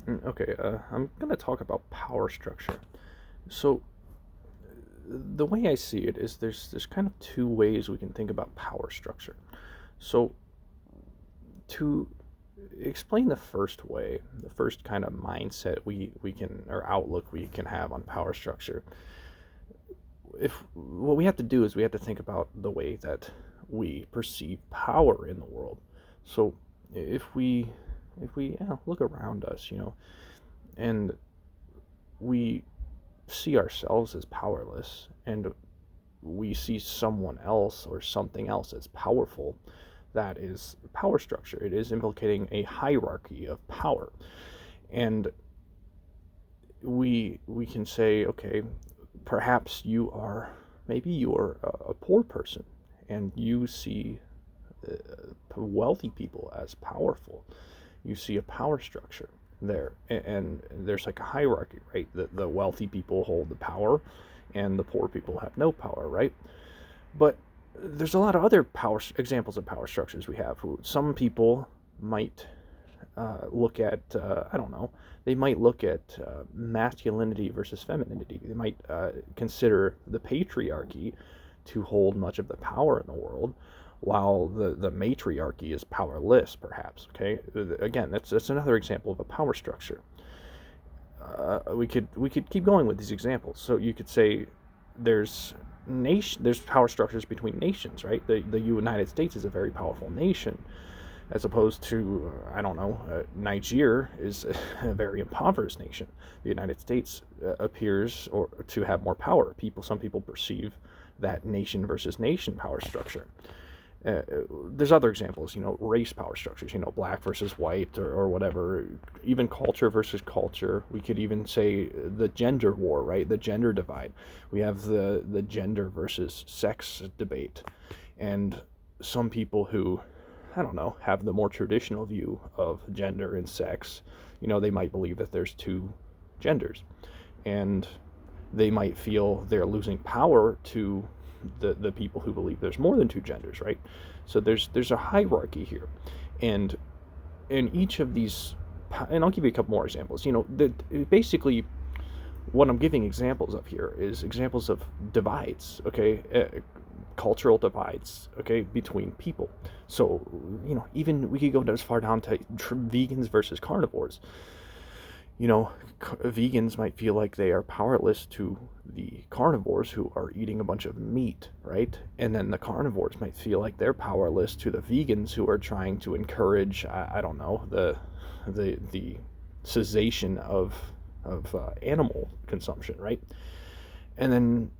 Okay, I'm going to talk about power structure. So, the way I see it is there's kind of two ways we can think about power structure. So, to explain the first way, the first kind of mindset we can or outlook we can have on power structure, if what we have to do is we have to think about the way that we perceive power in the world. So, if we look around us, and we see ourselves as powerless and we see someone else or something else as powerful, that is power structure. It is implicating a hierarchy of power. And we can say, okay, perhaps maybe you're a poor person and you see uh, wealthy people as powerful. You see a power structure there, and there's like a hierarchy, right? The wealthy people hold the power, and the poor people have no power, right? But there's a lot of other power examples of power structures we have. Some people might look at, I don't know, they might look at masculinity versus femininity. They might consider the patriarchy to hold much of the power in the world, while the matriarchy is powerless, perhaps. Okay, again, that's another example of a power structure. We could keep going with these examples. So you could say there's there's power structures between nations, right? The United States is a very powerful nation, as opposed to I don't know, Niger is a very impoverished nation. The United States appears or to have more power. Some people perceive that nation versus nation power structure. There's other examples, race power structures, black versus white or whatever, even culture versus culture. We could even say the gender war, right? The gender divide. We have the gender versus sex debate. And some people who, I don't know, have the more traditional view of gender and sex, they might believe that there's two genders. And they might feel they're losing power to the people who believe there's more than two genders, right? So there's a hierarchy here, and in each of these, and I'll give you a couple more examples. Basically what I'm giving examples of here is examples of divides, okay, cultural divides, okay, between people. So even we could go as far down to vegans versus carnivores. Vegans might feel like they are powerless to the carnivores who are eating a bunch of meat, right? And then the carnivores might feel like they're powerless to the vegans who are trying to encourage, I don't know, the cessation of animal consumption, right? And then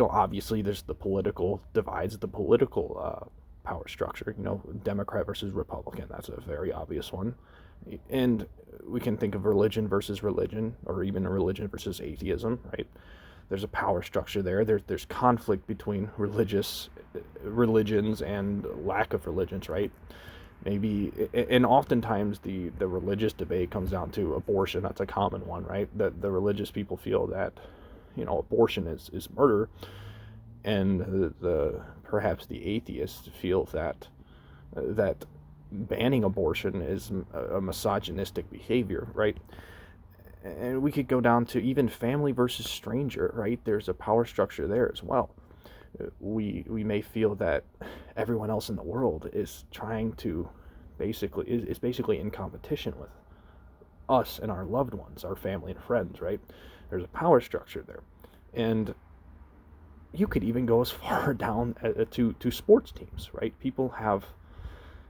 obviously there's the political divides, the political power structure. Democrat versus Republican. That's a very obvious one. And we can think of religion versus religion, or even a religion versus atheism, right? There's a power structure there. There's conflict between religions and lack of religions, right? Maybe, and oftentimes the religious debate comes down to abortion. That's a common one, right? The religious people feel that abortion is murder, and the perhaps the atheists feel that banning abortion is a misogynistic behavior, right? And we could go down to even family versus stranger, right? There's a power structure there as well. We may feel that everyone else in the world is trying to basically in competition with us and our loved ones, our family and friends, right? There's a power structure there. And you could even go as far down to sports teams, right? People have,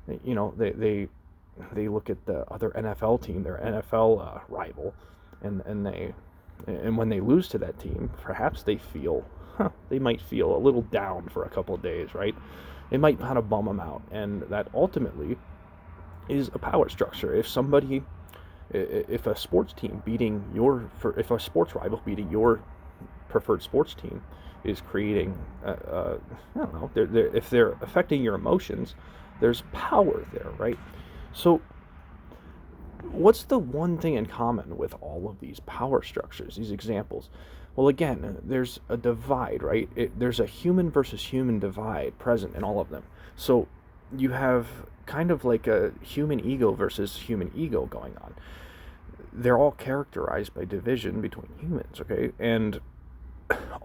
they look at the other NFL team, their NFL rival, and when they lose to that team, perhaps they might feel a little down for a couple of days, right? It might kind of bum them out, and that ultimately is a power structure. If a sports team if a sports rival beating your preferred sports team is creating, I don't know, if they're affecting your emotions, there's power there, right? So, what's the one thing in common with all of these power structures, these examples? Well, again, there's a divide, right? There's a human versus human divide present in all of them. So, you have kind of like a human ego versus human ego going on. they're all characterized by division between humans, okay? And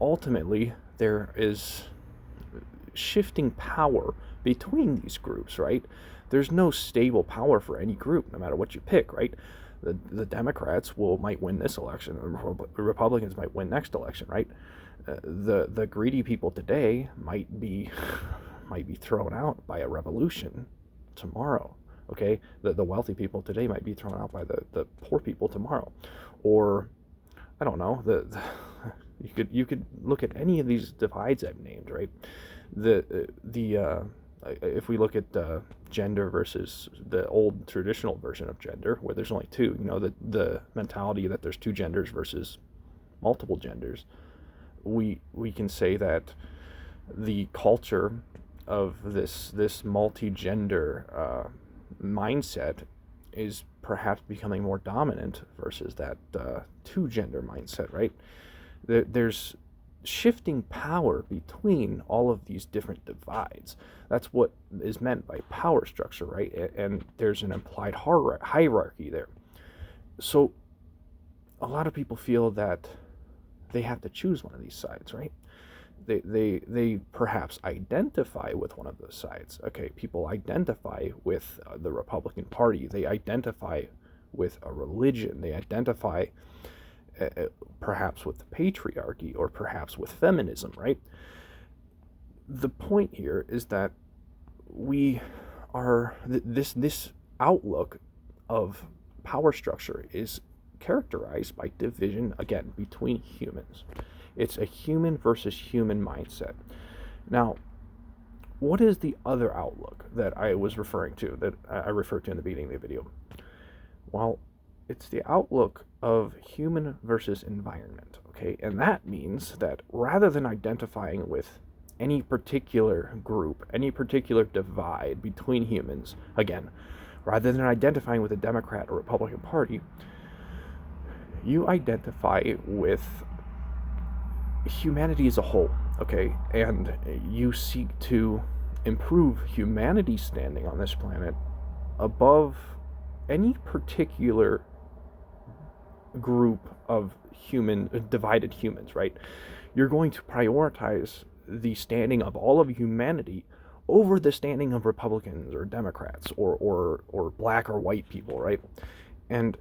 ultimately, there is shifting power between these groups, right? There's no stable power for any group, no matter what you pick, right? The Democrats might win this election, the Republicans might win next election, right? The greedy people today might be thrown out by a revolution tomorrow. Okay, the wealthy people today might be thrown out by the poor people tomorrow, or I don't know. You could look at any of these divides I've named, right? The if we look at gender versus the old traditional version of gender, where there's only two, the mentality that there's two genders versus multiple genders, we can say that the culture of this multi-gender mindset is perhaps becoming more dominant versus that two-gender mindset, right? There's shifting power between all of these different divides. That's what is meant by power structure, right? And there's an implied hierarchy there. So a lot of people feel that they have to choose one of these sides, right? They perhaps identify with one of those sides. Okay, people identify with the Republican Party. They identify with a religion. They identify perhaps with the patriarchy, or perhaps with feminism, right? The point here is that we are this outlook of power structure is characterized by division, again, between humans. It's a human versus human mindset. Now, what is the other outlook that I was referring to, that I referred to in the beginning of the video? Well, it's the outlook of human versus environment, okay? And that means that rather than identifying with any particular group, any particular divide between humans, again, rather than identifying with a Democrat or Republican Party, you identify with humanity as a whole, okay? And you seek to improve humanity's standing on this planet above any particular group of divided humans, right? You're going to prioritize the standing of all of humanity over the standing of Republicans or Democrats or black or white people, right? And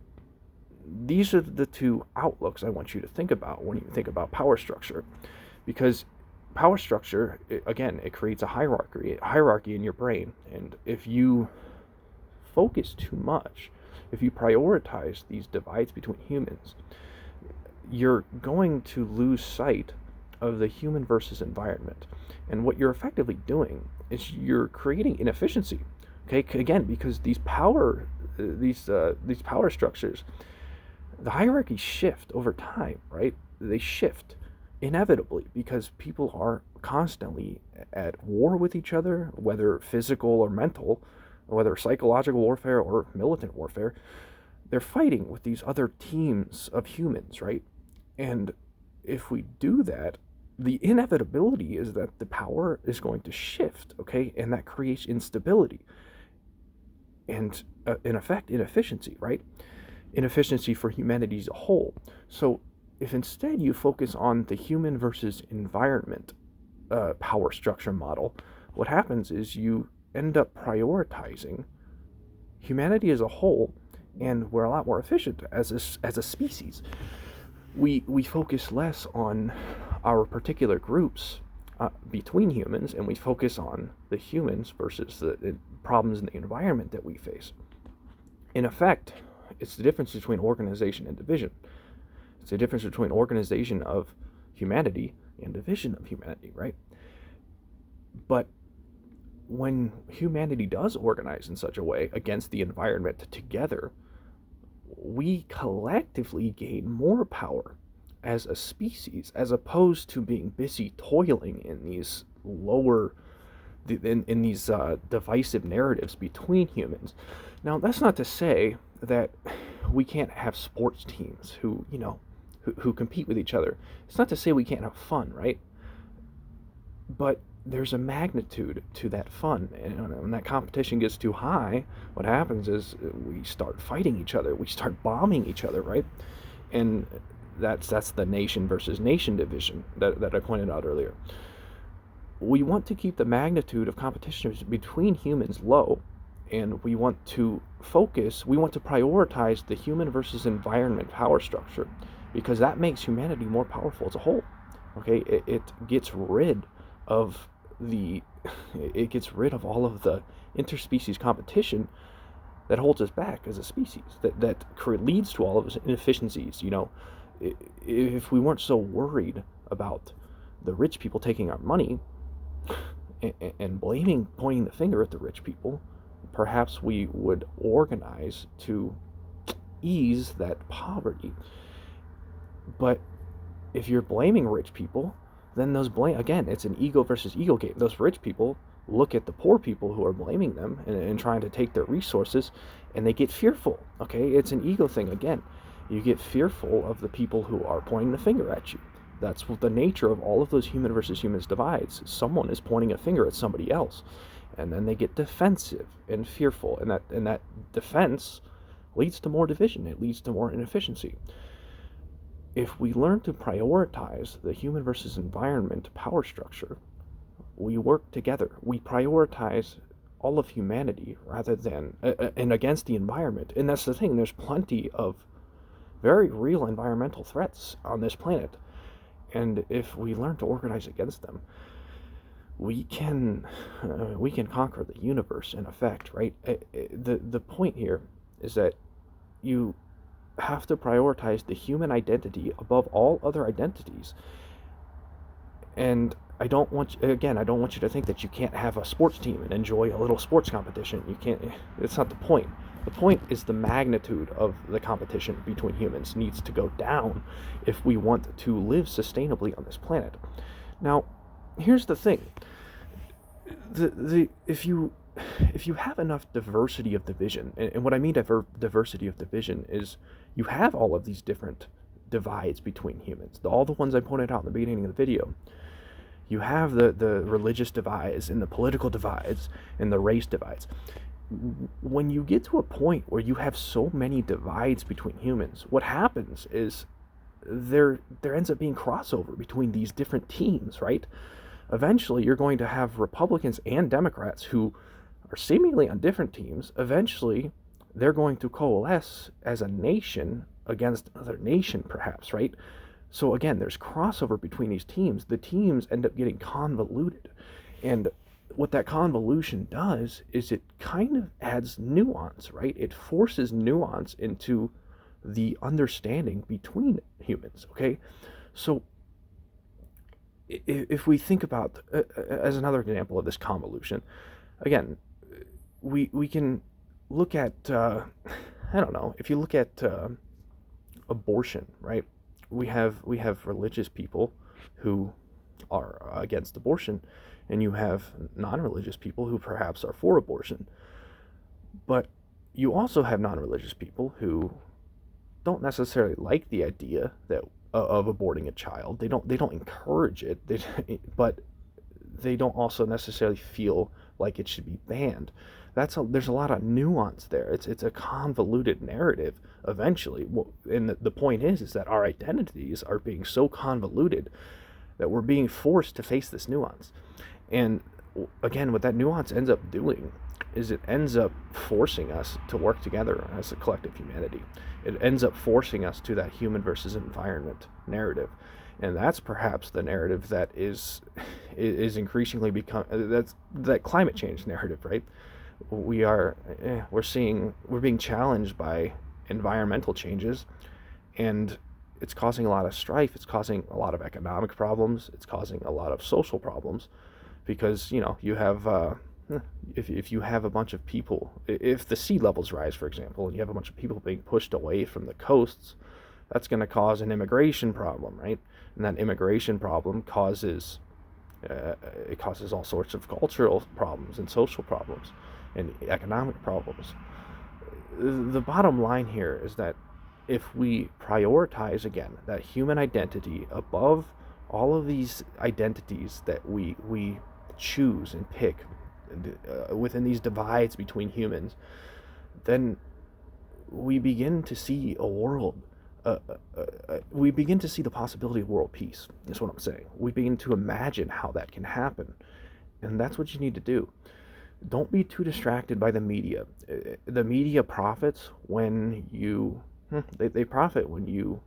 these are the two outlooks I want you to think about when you think about power structure, because power structure, again, it creates a hierarchy in your brain. And if you focus too much, if you prioritize these divides between humans, you're going to lose sight of the human versus environment. And what you're effectively doing is you're creating inefficiency. Okay, again, because these power structures, the hierarchies shift over time, right? They shift inevitably because people are constantly at war with each other, whether physical or mental, whether psychological warfare or militant warfare. They're fighting with these other teams of humans, right? And if we do that, the inevitability is that the power is going to shift, okay? And that creates instability and, in effect, inefficiency, right? Inefficiency for humanity as a whole. So if instead you focus on the human versus environment power structure model, what happens is you end up prioritizing humanity as a whole, and we're a lot more efficient as a species. We focus less on our particular groups between humans, and we focus on the humans versus the problems in the environment that we face. In effect, it's the difference between organization and division. It's the difference between organization of humanity and division of humanity, right? But when humanity does organize in such a way against the environment together, we collectively gain more power as a species, as opposed to being busy toiling in these divisive narratives between humans. Now, that's not to say that we can't have sports teams who compete with each other. It's not to say we can't have fun, right? But there's a magnitude to that fun, and when that competition gets too high, what happens is we start fighting each other, we start bombing each other, right? And that's the nation versus nation division that I pointed out earlier. We want to keep the magnitude of competition between humans low, and we want to prioritize the human versus environment power structure, because that makes humanity more powerful as a whole. Okay, it gets rid of the it gets rid of all of the interspecies competition that holds us back as a species, that leads to all of those inefficiencies. If we weren't so worried about the rich people taking our money and pointing the finger at the rich people, perhaps we would organize to ease that poverty. But if you're blaming rich people, then again, it's an ego versus ego game. Those rich people look at the poor people who are blaming them and trying to take their resources, and they get fearful. Okay, it's an ego thing again. You get fearful of the people who are pointing the finger at you. That's what the nature of all of those human versus humans divides. Someone is pointing a finger at somebody else, and then they get defensive and fearful, and that defense leads to more division. It leads to more inefficiency. If we learn to prioritize the human versus environment power structure, we work together. We prioritize all of humanity rather than and against the environment. And that's the thing. There's plenty of very real environmental threats on this planet, and if we learn to organize against them, we can conquer the universe in effect, right? The point here is that you have to prioritize the human identity above all other identities. And I don't want you to think that you can't have a sports team and enjoy a little sports competition. You can't. It's not the point. The point is the magnitude of the competition between humans needs to go down if we want to live sustainably on this planet. Now, here's the thing. If you have enough diversity of division, and what I mean by diversity of division is you have all of these different divides between humans, all the ones I pointed out in the beginning of the video. You have the religious divides and the political divides and the race divides. When you get to a point where you have so many divides between humans, what happens is there ends up being crossover between these different teams, right? Eventually, you're going to have Republicans and Democrats who are seemingly on different teams. Eventually, they're going to coalesce as a nation against another nation, perhaps, right? So again, there's crossover between these teams. The teams end up getting convoluted. And what that convolution does is it kind of adds nuance, right? It forces nuance into the understanding between humans, okay? So if we think about, as another example of this convolution, again, we can look at, I don't know, if you look at abortion, right? We have religious people who are against abortion, and you have non-religious people who perhaps are for abortion. But you also have non-religious people who don't necessarily like the idea that of aborting a child. They don't encourage it. But they don't also necessarily feel like it should be banned. There's a lot of nuance there. It's a convoluted narrative eventually. And the point is that our identities are being so convoluted that we're being forced to face this nuance. And again, what that nuance ends up doing is it ends up forcing us to work together as a collective humanity. It ends up forcing us to that human versus environment narrative. And that's perhaps the narrative that is increasingly that's that climate change narrative, right? We're being challenged by environmental changes, and it's causing a lot of strife. It's causing a lot of economic problems. It's causing a lot of social problems, because you have if you have a bunch of people, if the sea levels rise, for example, and you have a bunch of people being pushed away from the coasts, that's going to cause an immigration problem, right? And that immigration problem causes all sorts of cultural problems and social problems and economic problems. The bottom line here is that if we prioritize, again, that human identity above all of these identities that we choose and pick within these divides between humans, then we begin to see a world. We begin to see the possibility of world peace. Is what I'm saying. We begin to imagine how that can happen, and that's what you need to do. Don't be too distracted by the media. The media profits when you they profit when you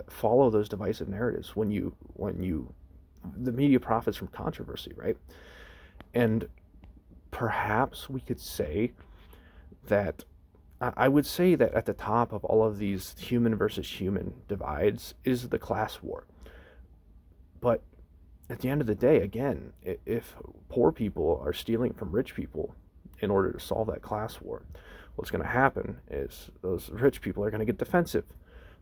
follow those divisive narratives. When you the media profits from controversy, right? And perhaps we could say that I would say that at the top of all of these human versus human divides is the class war. But at the end of the day, again, if poor people are stealing from rich people in order to solve that class war, what's going to happen is those rich people are going to get defensive.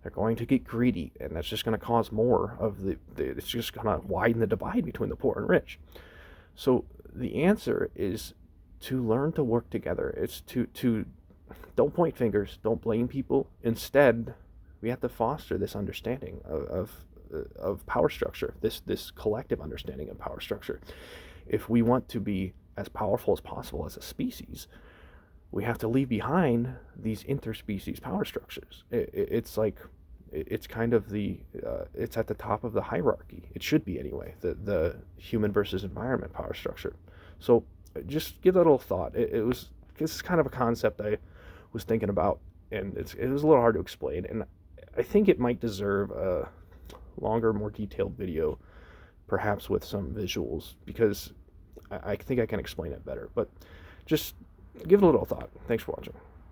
They're going to get greedy, and that's just going to cause more of it's just going to widen the divide between the poor and rich. So the answer is to learn to work together. It's to don't point fingers, don't blame people. Instead, we have to foster this understanding of power structure, this collective understanding of power structure. If we want to be as powerful as possible as a species, we have to leave behind these interspecies power structures. It's like it's kind of it's at the top of the hierarchy. It should be anyway. The human versus environment power structure. So just give that a little thought. It's kind of a concept I was thinking about, and it was a little hard to explain, and I think it might deserve a longer, more detailed video, perhaps with some visuals, because I think I can explain it better. But just give it a little thought. Thanks for watching.